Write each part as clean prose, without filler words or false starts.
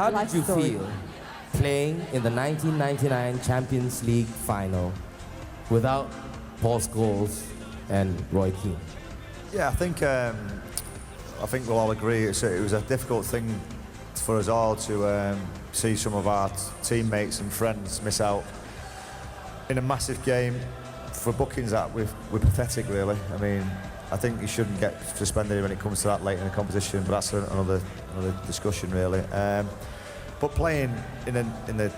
How life did you story. feel playing in the 1999 Champions League final without Paul Scholes and Roy Keane? Yeah, I think we'll all agree it was a difficult thing for us all to see some of our teammates and friends miss out in a massive game for bookings that we're pathetic, really. I mean, I think you shouldn't get suspended when it comes to that late in the competition, but that's another discussion, really. But playing in the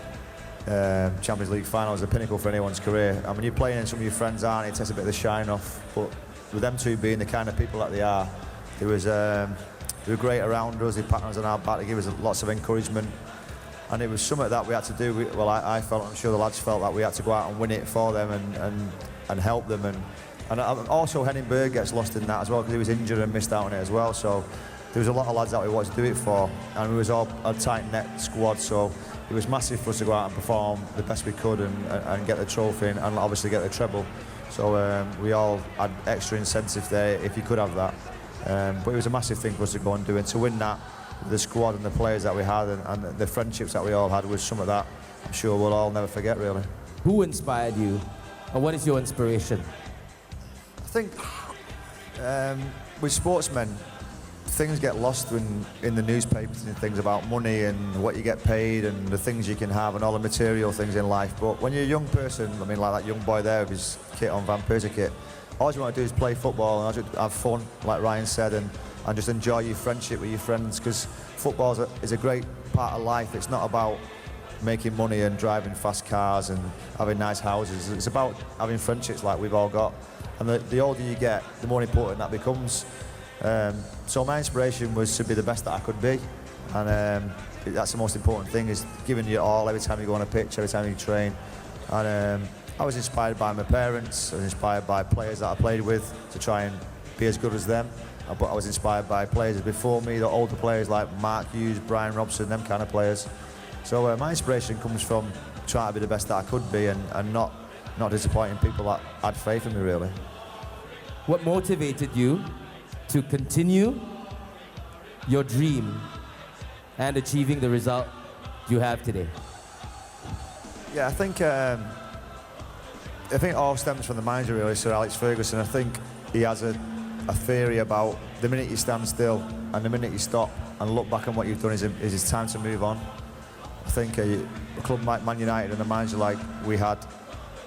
Champions League final is a pinnacle for anyone's career. I mean, you're playing and some of your friends aren't, it takes a bit of the shine off, but with them two being the kind of people that they are, they were great around us, they patted us on our back, they gave us lots of encouragement, and it was something that we had to do. I felt, I'm sure the lads felt, that we had to go out and win it for them and help them, and also Henning Berg gets lost in that as well because he was injured and missed out on it as well, so there was a lot of lads that we wanted to do it for, and we was all a tight-knit squad, so it was massive for us to go out and perform the best we could and get the trophy and obviously get the treble. So we all had extra incentive there if you could have that. But it was a massive thing for us to go and do, and to win that, the squad and the players that we had and the friendships that we all had was some of that I'm sure we'll all never forget, really. Who inspired you, and what is your inspiration? I think with sportsmen, things get lost in the newspapers and things about money and what you get paid and the things you can have and all the material things in life. But when you're a young person, I mean, like that young boy there with his kit on, Van Persie kit, all you want to do is play football and have fun, like Ryan said, and just enjoy your friendship with your friends, because football is a great part of life. It's not about making money and driving fast cars and having nice houses. It's about having friendships like we've all got. And the older you get, the more important that becomes. So my inspiration was to be the best that I could be, and that's the most important thing, is giving you all every time you go on a pitch, every time you train. And I was inspired by my parents, I was inspired by players that I played with to try and be as good as them, but I was inspired by players before me, the older players like Mark Hughes, Brian Robson, them kind of players. So my inspiration comes from trying to be the best that I could be and not disappointing people that had faith in me, really. What motivated you to continue your dream and achieving the result you have today? Yeah, I think it all stems from the manager, really, Sir Alex Ferguson. I think he has a theory about the minute you stand still and the minute you stop and look back on what you've done is it's time to move on. I think a club like Man United and a manager like we had,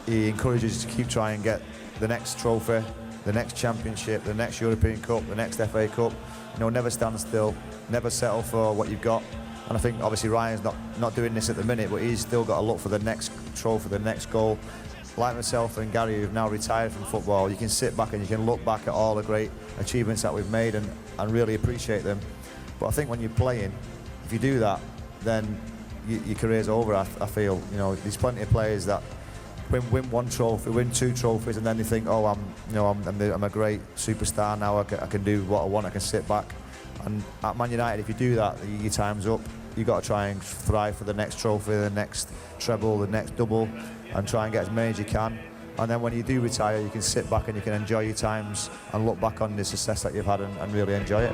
he encourages you to keep trying and get the next trophy, the next championship, the next European Cup, the next FA Cup. You know, never stand still, never settle for what you've got. And I think obviously Ryan's not doing this at the minute, but he's still got to look for the next trophy, the next goal. Like myself and Gary, who've now retired from football, you can sit back and you can look back at all the great achievements that we've made and really appreciate them. But I think when you're playing, if you do that, then your career's over, I feel. You know, there's plenty of players that win one trophy, win two trophies, and then they think, oh, I'm a great superstar now. I can do what I want. I can sit back. And at Man United, if you do that, your time's up. You've got to try and thrive for the next trophy, the next treble, the next double, and try and get as many as you can. And then when you do retire, you can sit back and you can enjoy your times and look back on the success that you've had and really enjoy it.